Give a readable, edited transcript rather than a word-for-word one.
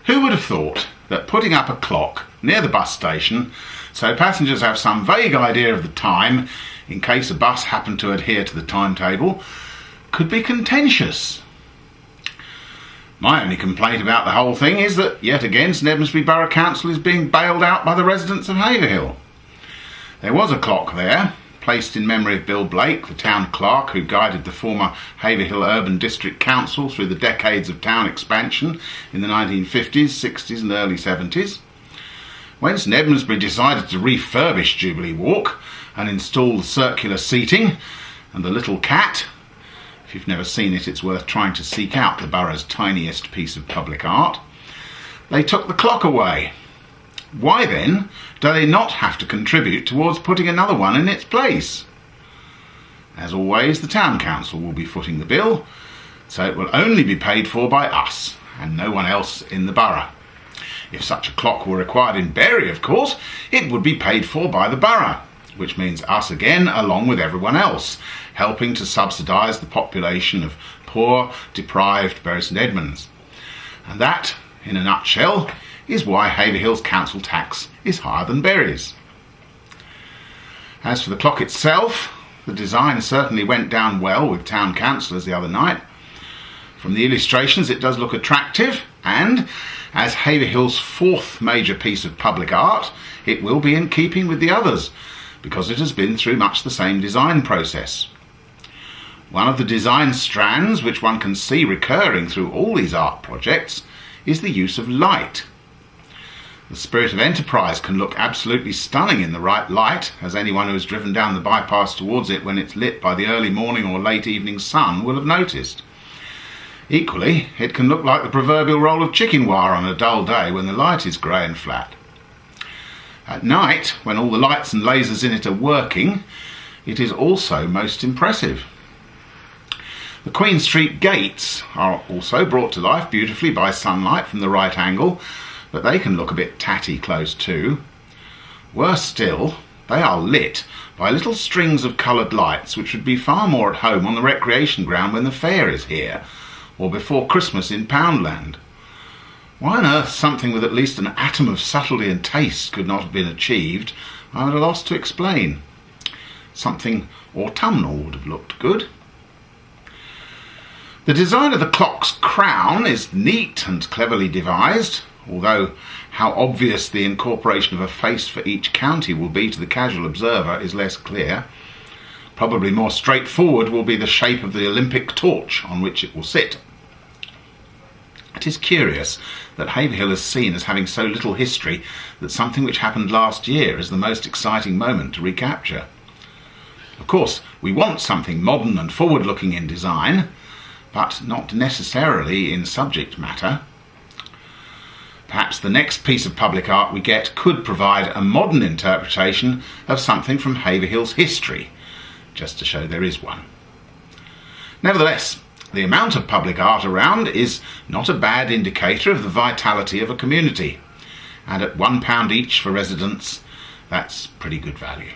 Who would have thought that putting up a clock near the bus station so passengers have some vague idea of the time in case a bus happened to adhere to the timetable could be contentious? My only complaint about the whole thing is that, yet again, St Edmundsbury Borough Council is being bailed out by the residents of Haverhill. There was a clock there, placed in memory of Bill Blake, the town clerk who guided the former Haverhill Urban District Council through the decades of town expansion in the 1950s, 60s and early 70s. When St Edmundsbury decided to refurbish Jubilee Walk and install the circular seating and the little cat, if you've never seen it, it's worth trying to seek out the borough's tiniest piece of public art, they took the clock away. Why then do they not have to contribute towards putting another one in its place? As always, the town council will be footing the bill, so it will only be paid for by us and no one else in the borough. If such a clock were required in Bury, of course, it would be paid for by the borough, which means us again along with everyone else, helping to subsidise the population of poor, deprived Bury St Edmunds. And that, in a nutshell, is why Haverhill's council tax is higher than Bury's. As for the clock itself, the design certainly went down well with town councillors the other night. From the illustrations it does look attractive, and as Haverhill's fourth major piece of public art, it will be in keeping with the others, because it has been through much the same design process. One of the design strands which one can see recurring through all these art projects is the use of light. The spirit of enterprise can look absolutely stunning in the right light, as anyone who has driven down the bypass towards it when it's lit by the early morning or late evening sun will have noticed. Equally, it can look like the proverbial roll of chicken wire on a dull day when the light is grey and flat. At night, when all the lights and lasers in it are working, it is also most impressive. The Queen Street gates are also brought to life beautifully by sunlight from the right angle, but they can look a bit tatty close too. Worse still, they are lit by little strings of coloured lights which would be far more at home on the recreation ground when the fair is here, or before Christmas in Poundland. Why on earth something with at least an atom of subtlety and taste could not have been achieved, I'm at a loss to explain. Something autumnal would have looked good. The design of the clock's crown is neat and cleverly devised, although how obvious the incorporation of a face for each county will be to the casual observer is less clear. Probably more straightforward will be the shape of the Olympic torch on which it will sit. It is curious that Haverhill is seen as having so little history that something which happened last year is the most exciting moment to recapture. Of course, we want something modern and forward-looking in design, but not necessarily in subject matter. Perhaps the next piece of public art we get could provide a modern interpretation of something from Haverhill's history, just to show there is one. Nevertheless, the amount of public art around is not a bad indicator of the vitality of a community, and at £1 each for residents, that's pretty good value.